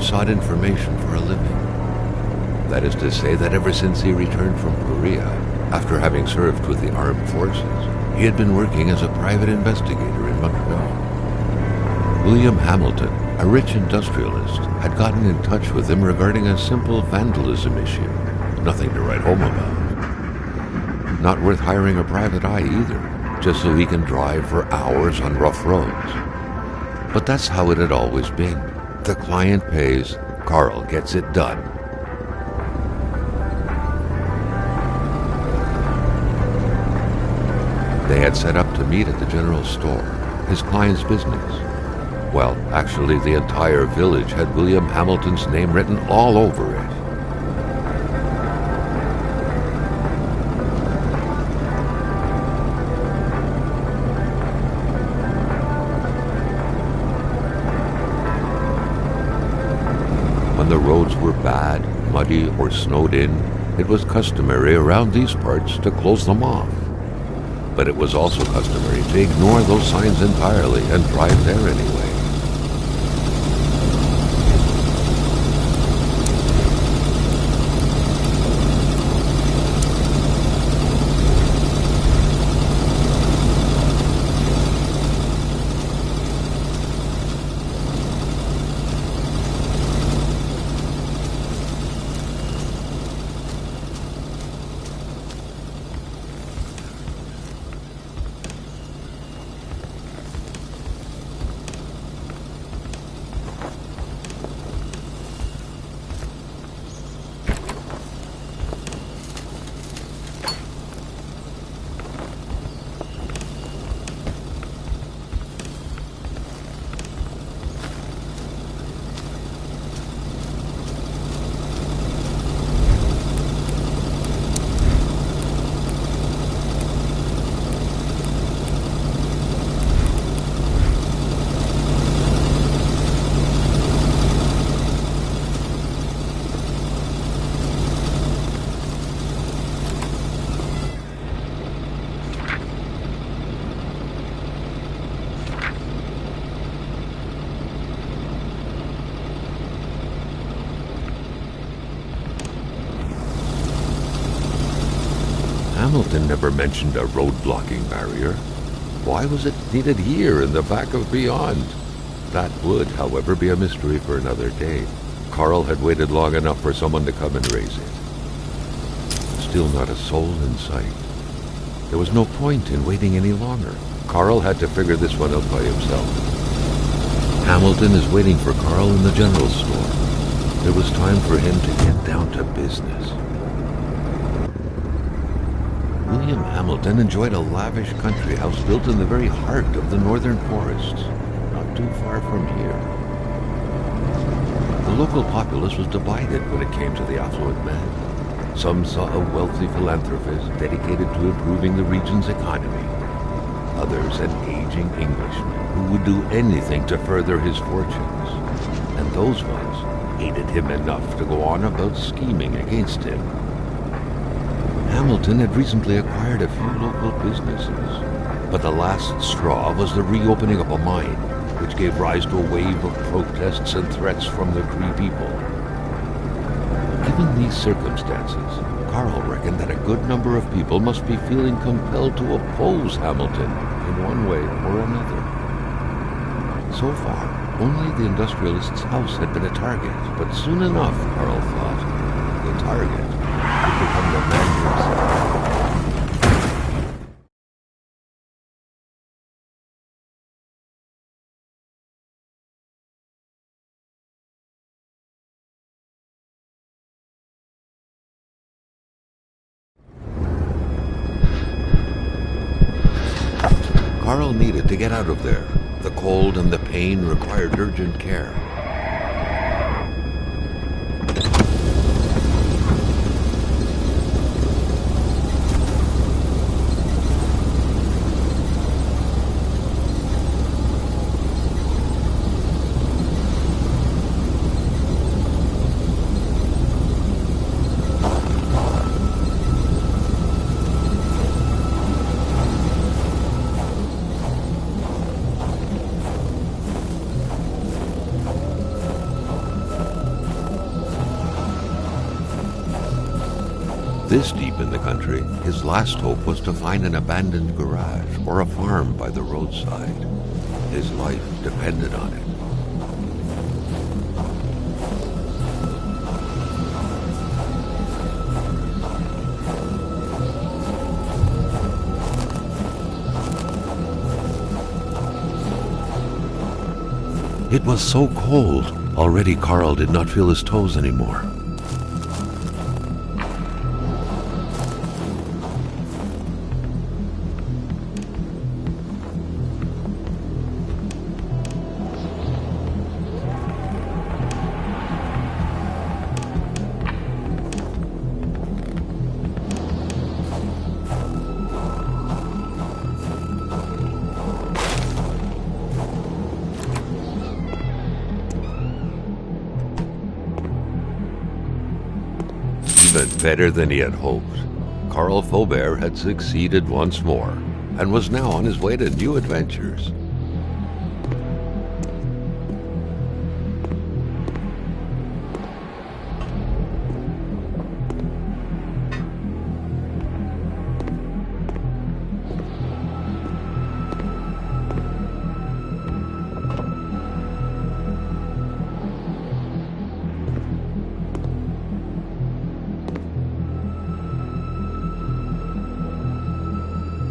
sought information for a living. That is to say that ever since he returned from Korea, after having served with the armed forces, he had been working as a private investigator in Montreal. William Hamilton, a rich industrialist, had gotten in touch with him regarding a simple vandalism issue. Nothing to write home about. Not worth hiring a private eye either, just so he can drive for hours on rough roads. But that's how it had always been. The client pays, Carl gets it done. They had set up to meet at the general store, his client's business. Well, actually, the entire village had William Hamilton's name written all over it. When the roads were bad, muddy, or snowed in, it was customary around these parts to close them off. But it was also customary to ignore those signs entirely and drive there anyway. Hamilton never mentioned a road-blocking barrier. Why was it needed here in the back of Beyond? That would, however, be a mystery for another day. Carl had waited long enough for someone to come and raise it. Still not a soul in sight. There was no point in waiting any longer. Carl had to figure this one out by himself. Hamilton is waiting for Carl in the general store. It was time for him to get down to business. William Hamilton enjoyed a lavish country house built in the very heart of the northern forests, not too far from here. The local populace was divided when it came to the affluent man. Some saw a wealthy philanthropist dedicated to improving the region's economy. Others an aging Englishman who would do anything to further his fortunes. And those ones hated him enough to go on about scheming against him. Hamilton had recently acquired a few local businesses, but the last straw was the reopening of a mine, which gave rise to a wave of protests and threats from the Cree people. Given these circumstances, Carl reckoned that a good number of people must be feeling compelled to oppose Hamilton in one way or another. So far, only the industrialist's house had been a target, but soon enough, Carl thought, the target would become the man himself. Carl needed to get out of there. The cold and the pain required urgent care. This deep in the country, his last hope was to find an abandoned garage or a farm by the roadside. His life depended on it. It was so cold. Already Carl did not feel his toes anymore. Even better than he had hoped. Carl Faubert had succeeded once more, and was now on his way to new adventures.